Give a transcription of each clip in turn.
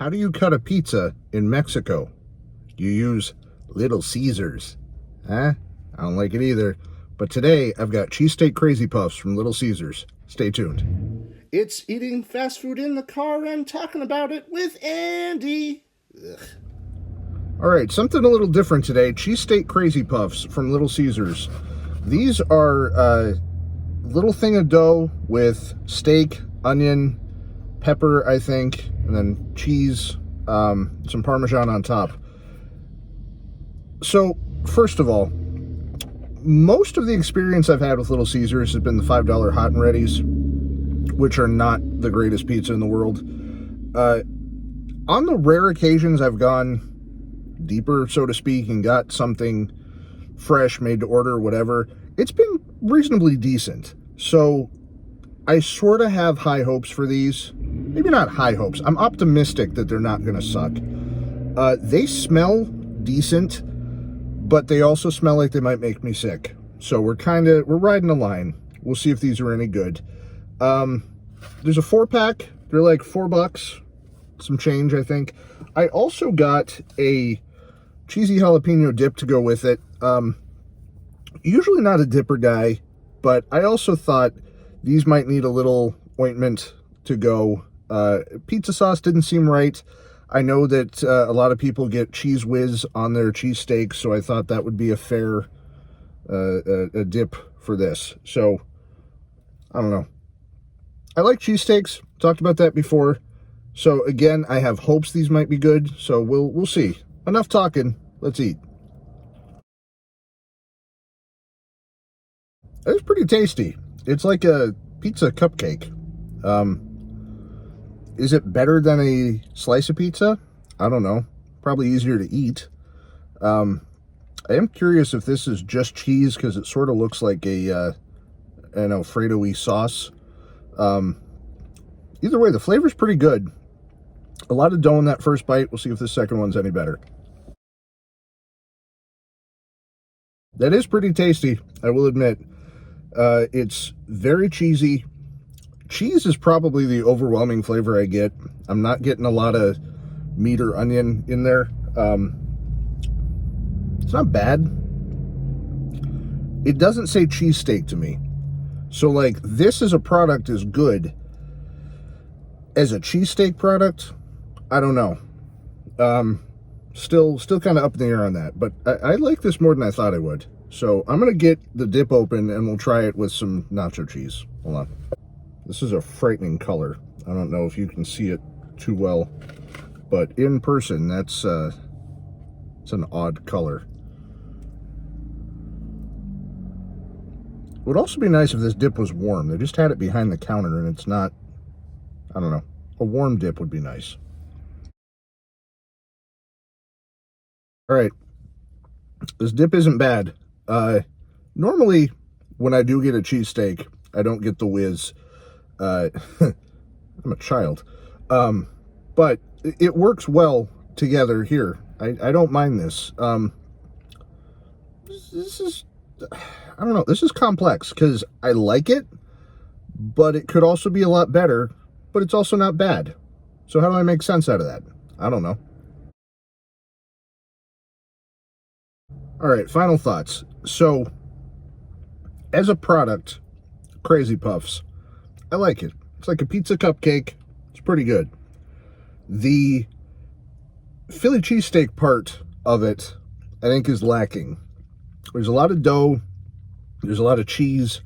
How do you cut a pizza in Mexico? You use Little Caesars. Huh? I don't like it either. But today, I've got Cheesesteak Crazy Puffs from Little Caesars. Stay tuned. It's eating fast food in the car and talking about it with Andy. Ugh. All right, something a little different today. Cheesesteak Crazy Puffs from Little Caesars. These are a little thing of dough with steak, onion, pepper, I think, and then cheese, some Parmesan on top. So, first of all, most of the experience I've had with Little Caesars has been the $5 hot and readies, which are not the greatest pizza in the world. On the rare occasions I've gone deeper, so to speak, and got something fresh, made to order, whatever, it's been reasonably decent. So I sort of have high hopes for these. Maybe not high hopes. I'm optimistic that they're not going to suck. They smell decent, but they also smell like they might make me sick. So we're riding a line. We'll see if these are any good. There's a 4-pack. They're like $4, some change, I think. I also got a cheesy jalapeno dip to go with it. Usually not a dipper guy, but I also thought these might need a little ointment to go. Pizza sauce didn't seem right. I know that a lot of people get Cheese Whiz on their cheesesteaks, so I thought that would be a fair a dip for this. So, I don't know. I like cheesesteaks. Talked about that before. So, again, I have hopes these might be good, so we'll see. Enough talking. Let's eat. It's pretty tasty. It's like a pizza cupcake. Is it better than a slice of pizza? I don't know. Probably easier to eat. I am curious if this is just cheese, because it sort of looks like an Alfredo-y sauce. Either way, the flavor's pretty good. A lot of dough in that first bite. We'll see if the second one's any better. That is pretty tasty, I will admit. It's very cheesy. Cheese is probably the overwhelming flavor I get. I'm not getting a lot of meat or onion in there. It's not bad. It doesn't say cheesesteak to me. So, like, this as a product is good. As a cheesesteak product, I don't know. Still kind of up in the air on that. But I like this more than I thought I would. So I'm going to get the dip open and we'll try it with some nacho cheese. Hold on. This is a frightening color. I don't know if you can see it too well, but in person, it's an odd color. It would also be nice if this dip was warm. They just had it behind the counter and it's not, I don't know. A warm dip would be nice. All right. This dip isn't bad. Normally, when I do get a cheesesteak, I don't get the whiz. I'm a child. But it works well together here. I don't mind this. This is, I don't know, this is complex because I like it, but it could also be a lot better, but it's also not bad. So how do I make sense out of that? I don't know. All right, final thoughts. So, as a product, Crazy Puffs, I like it. It's like a pizza cupcake. It's pretty good. The Philly cheesesteak part of it, I think, is lacking. There's a lot of dough. There's a lot of cheese.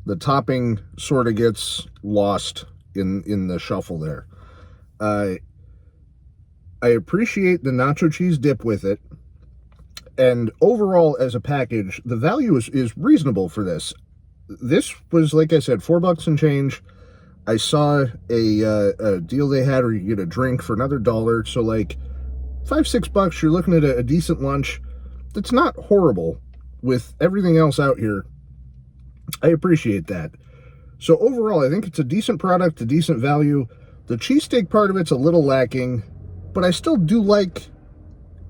The topping sort of gets lost in the shuffle there. I appreciate the nacho cheese dip with it. And overall, as a package, the value is reasonable for this. This was, like I said, $4 and change. I saw a deal they had where you get a drink for another $1. So, like, $5-6, you're looking at a decent lunch. That's not horrible with everything else out here. I appreciate that. So, overall, I think it's a decent product, a decent value. The cheesesteak part of it's a little lacking, but I still do like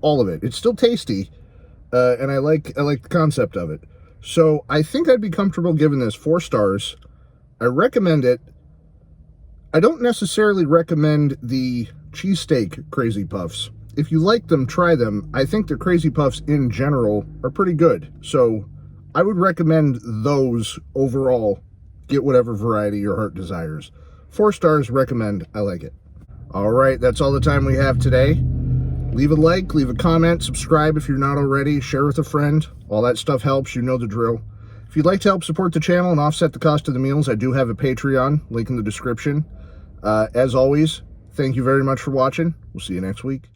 all of it. It's still tasty. And I like the concept of it. So I think I'd be comfortable giving this 4 stars. I recommend it. I don't necessarily recommend the Cheesesteak Crazy Puffs. If you like them, try them. I think the Crazy Puffs in general are pretty good. So I would recommend those overall. Get whatever variety your heart desires. 4 stars, recommend. I like it. All right, that's all the time we have today. Leave a like, leave a comment, subscribe if you're not already, share with a friend. All that stuff helps, you know the drill. If you'd like to help support the channel and offset the cost of the meals, I do have a Patreon, link in the description. As always, thank you very much for watching. We'll see you next week.